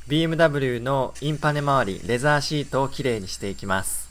BMW のインパネ周りレザーシートをきれいにしていきます。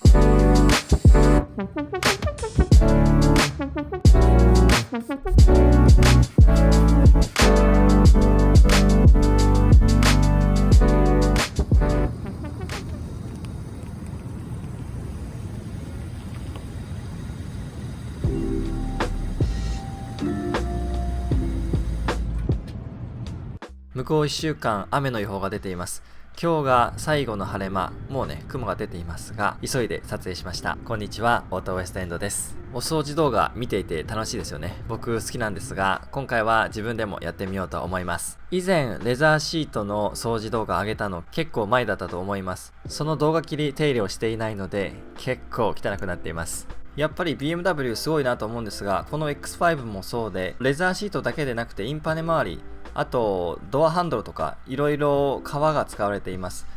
向こう1週間雨の予報が出ています。今日が最後の晴れ間、もうね雲が出ていますが、急いで撮影しました。こんにちは、オートウエストエンドです。お掃除動画見ていて楽しいですよね。僕好きなんですが、今回は自分でもやってみようと思います。以前レザーシートの掃除動画上げたの結構前だったと思います。その動画切り手入れをしていないので結構汚くなっています。やっぱり BMW すごいなと思うんですが、この X5 もそうで、レザーシートだけでなくてインパネ周り、あとドアハンドルとかいろいろ革が使われています。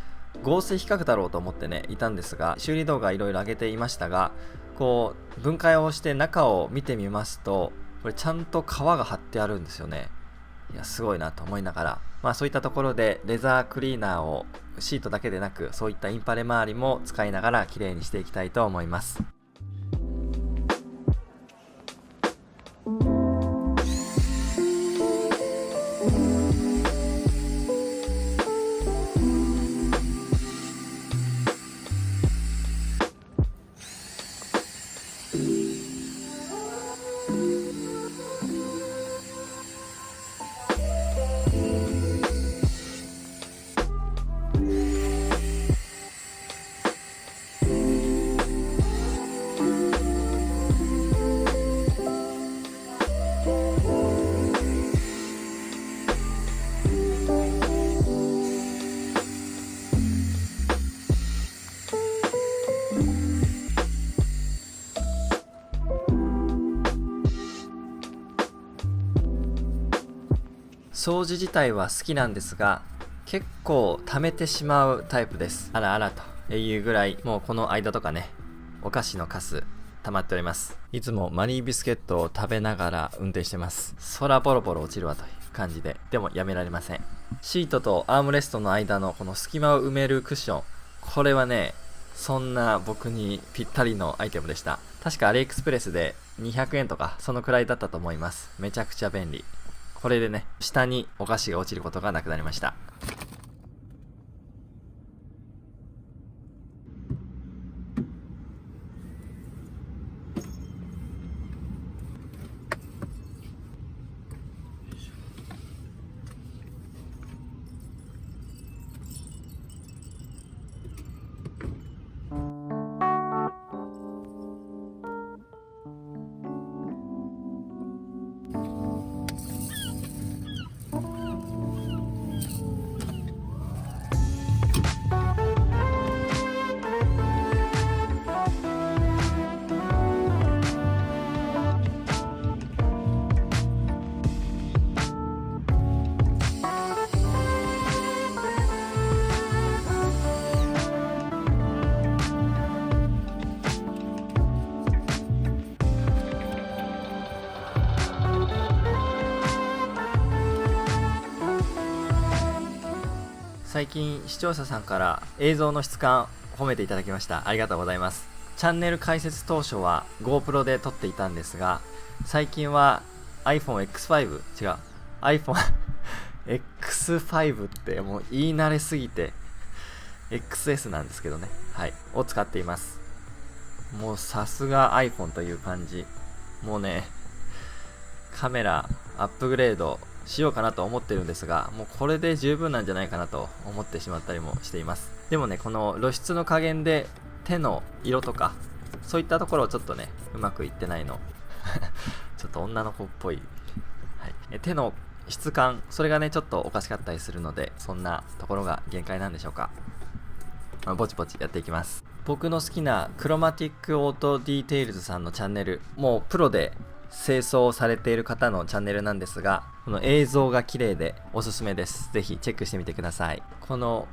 合成比較だろうと思ってねいたんですが、修理動画いろいろ上げていましたが、こう分解をして中を見てみますと、これちゃんと革が貼ってあるんですよね。いやすごいなと思いながら、そういったところでレザークリーナーをシートだけでなく、そういったインパネ周りも使いながらきれいにしていきたいと思います。掃除自体は好きなんですが、結構溜めてしまうタイプです。あらあらというぐらい、もうこの間とかね、お菓子のカス溜まっております。いつもマリービスケットを食べながら運転してます。空ボロボロ落ちるわという感じで、でもやめられません。シートとアームレストの間のこの隙間を埋めるクッション、これはね、そんな僕にぴったりのアイテムでした。確かアリエクスプレスで200円とかそのくらいだったと思います。めちゃくちゃ便利。これでね、下にお菓子が落ちることがなくなりました。最近視聴者さんから映像の質感褒めていただきました。ありがとうございます。チャンネル開設当初は GoPro で撮っていたんですが、最近は iPhone X5 違う iPhone X5 ってもう言い慣れすぎて XS なんですけどね、はい、を使っています。もうさすが iPhone という感じ。もうね、カメラアップグレードしようかなと思ってるんですが、もうこれで十分なんじゃないかなと思ってしまったりもしています。でもね、この露出の加減で手の色とかそういったところをちょっとねうまくいってないのちょっと女の子っぽい、はい、手の質感、それがねちょっとおかしかったりするので、そんなところが限界なんでしょうか。ぼちぼちやっていきます。僕の好きなクロマティックオートディテイルズさんのチャンネル、もうプロで清掃されている方のチャンネルなんですが、この映像が綺麗でおすすめです。ぜひチェックしてみてください。この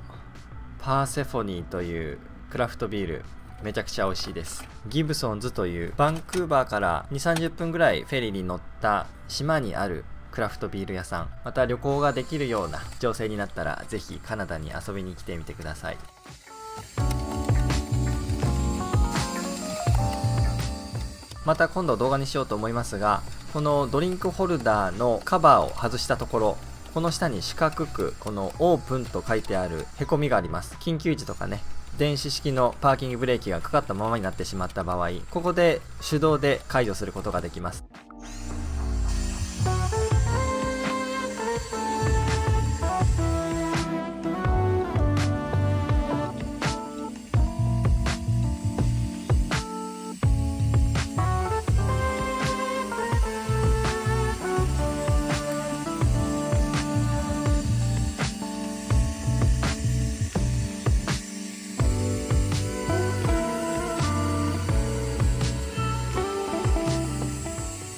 パーセフォニーというクラフトビール、めちゃくちゃ美味しいです。ギブソンズというバンクーバーから 2,30 分ぐらいフェリーに乗った島にあるクラフトビール屋さん、また旅行ができるような情勢になったらぜひカナダに遊びに来てみてください。また今度動画にしようと思いますが、このドリンクホルダーのカバーを外したところ、この下に四角くこのオープンと書いてあるへこみがあります。緊急時とかね、電子式のパーキングブレーキがかかったままになってしまった場合、ここで手動で解除することができます。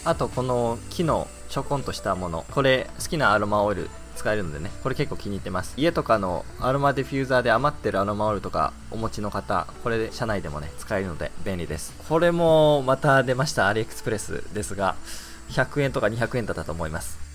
あとこの木のちょこんとしたもの、これ好きなアロマオイル使えるのでね、これ結構気に入ってます。家とかのアロマディフューザーで余ってるアロマオイルとかお持ちの方、これで車内でもね使えるので便利です。これもまた出ました、アリエクスプレスですが、100円とか200円だったと思います。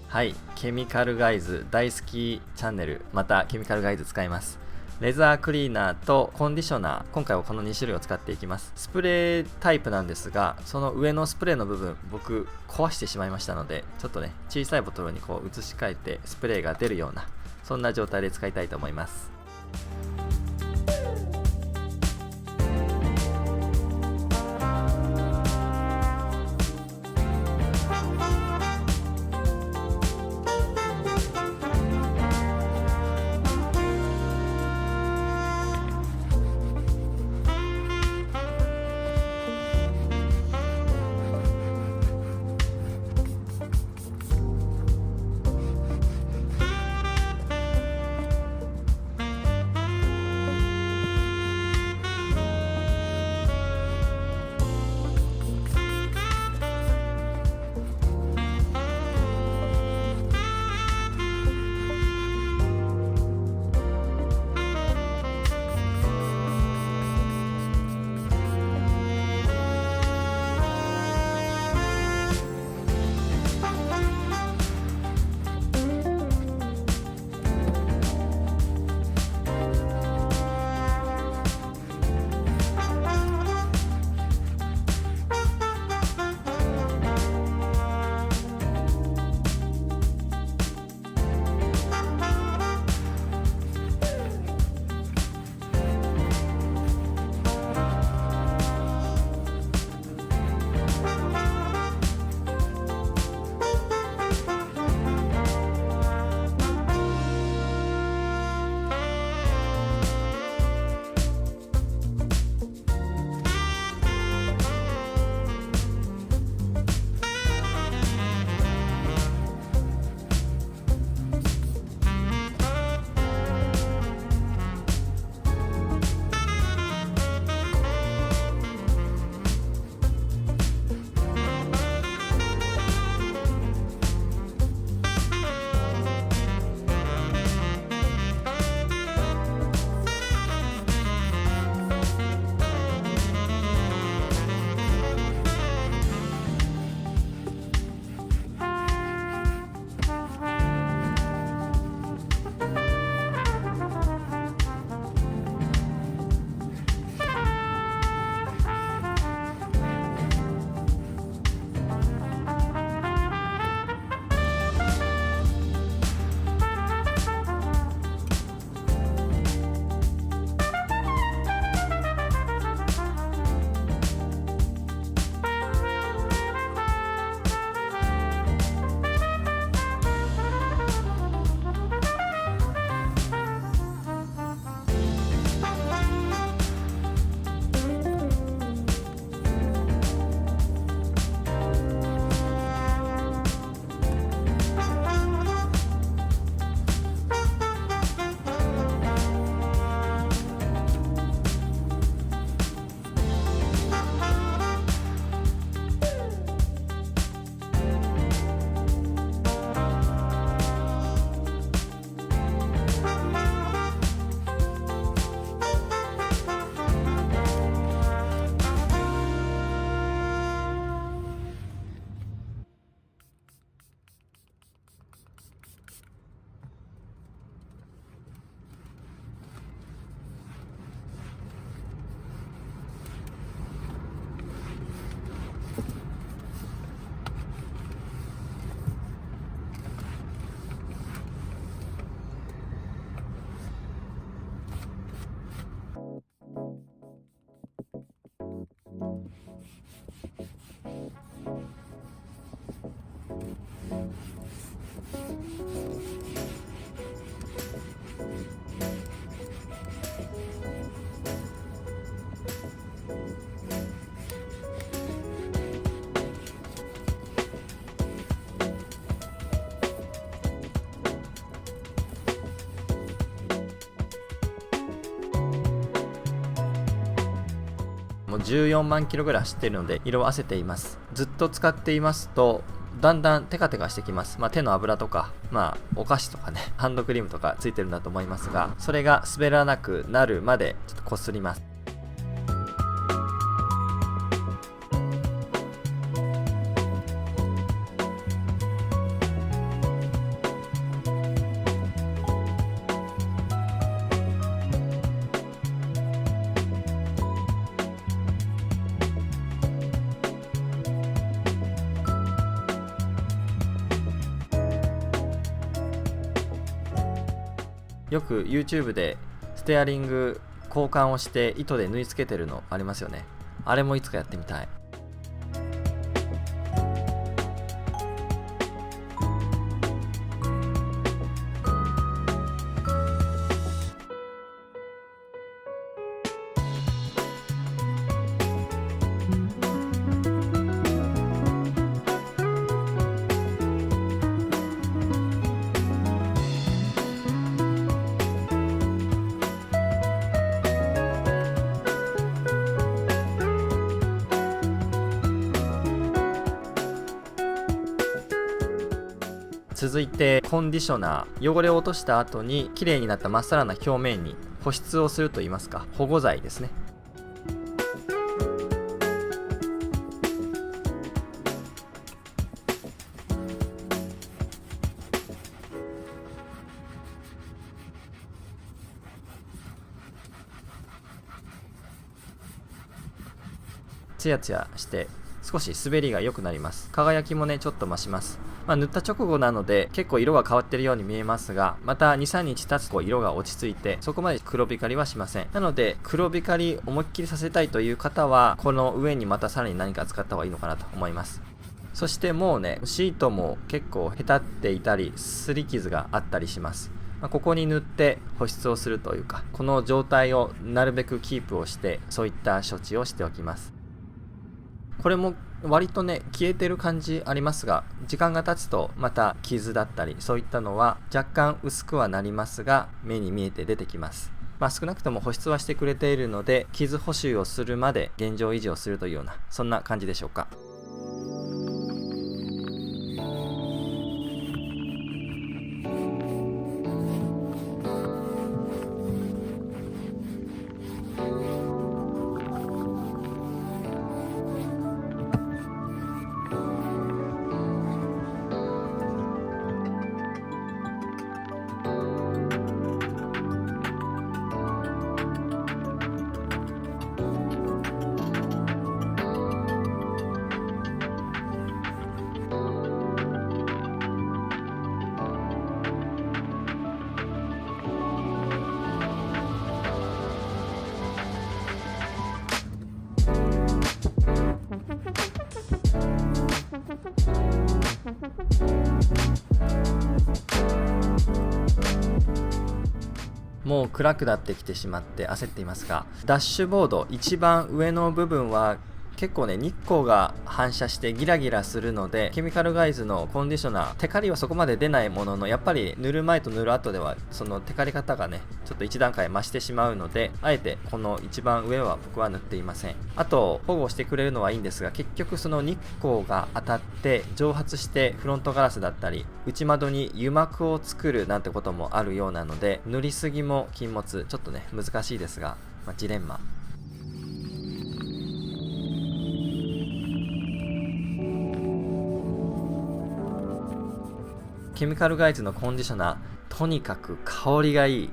はい、ケミカルガイズ大好きチャンネル、またケミカルガイズ使います。レザークリーナーとコンディショナー、今回はこの2種類を使っていきます。スプレータイプなんですが、その上のスプレーの部分、僕壊してしまいましたので、ちょっとね小さいボトルにこう移し替えてスプレーが出るような、そんな状態で使いたいと思います。もう14万キロぐらい走っているので色あせています。ずっと使っていますとだんだんテカテカしてきます。手の油とか、お菓子とかね、ハンドクリームとかついてるんだと思いますが、それが滑らなくなるまでちょっとこすります。よく YouTube でステアリング交換をして糸で縫い付けてるのありますよね。あれもいつかやってみたい。続いてコンディショナー、汚れを落とした後に綺麗になったまっさらな表面に保湿をするといいますか、保護剤ですね。ツヤツヤして少し滑りが良くなります。輝きもねちょっと増します。塗った直後なので結構色が変わってるように見えますが、また 2,3 日経つと色が落ち着いてそこまで黒光りはしません。なので黒光り思いっきりさせたいという方はこの上にまたさらに何か使った方がいいのかなと思います。そしてもうねシートも結構へたっていたり擦り傷があったりします。ここに塗って保湿をするというか、この状態をなるべくキープをしてそういった処置をしておきます。これも割とね消えてる感じありますが、時間が経つとまた傷だったりそういったのは若干薄くはなりますが目に見えて出てきます。少なくとも保湿はしてくれているので傷補修をするまで現状維持をするというようなそんな感じでしょうか。もう暗くなってきてしまって焦っていますが、ダッシュボード一番上の部分は結構ね日光が反射してギラギラするので、ケミカルガイズのコンディショナーテカリはそこまで出ないものの、やっぱり塗る前と塗る後ではそのテカリ方がねちょっと一段階増してしまうので、あえてこの一番上は僕は塗っていません。あと保護してくれるのはいいんですが、結局その日光が当たって蒸発してフロントガラスだったり内窓に油膜を作るなんてこともあるようなので、塗りすぎも禁物、ちょっとね難しいですが、ジレンマ。ケミカルガイズのコンディショナー、とにかく香りがいい。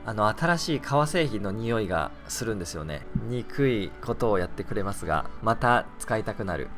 新しい革製品の匂いがするんですよね。憎いことをやってくれますが、また使いたくなる。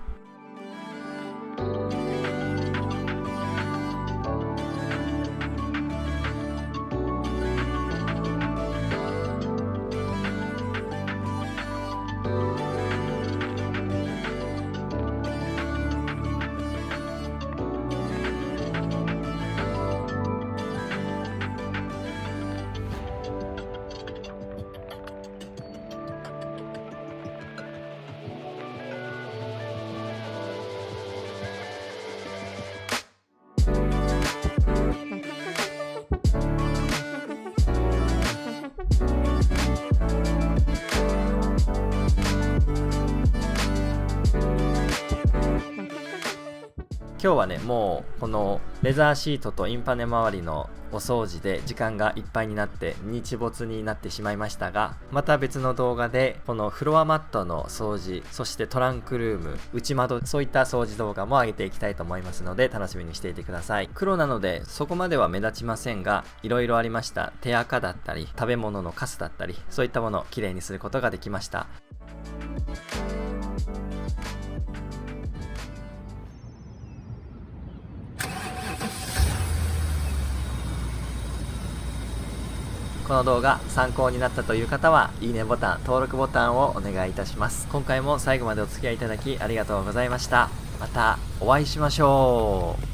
今日はね、もうこのレザーシートとインパネ周りのお掃除で時間がいっぱいになって日没になってしまいましたが、また別の動画でこのフロアマットの掃除、そしてトランクルーム、内窓、そういった掃除動画も上げていきたいと思いますので楽しみにしていてください。黒なのでそこまでは目立ちませんが、いろいろありました。手垢だったり食べ物のカスだったり、そういったものをきれいにすることができました。この動画参考になったという方はいいねボタン、登録ボタンをお願いいたします。今回も最後までお付き合いいただきありがとうございました。またお会いしましょう。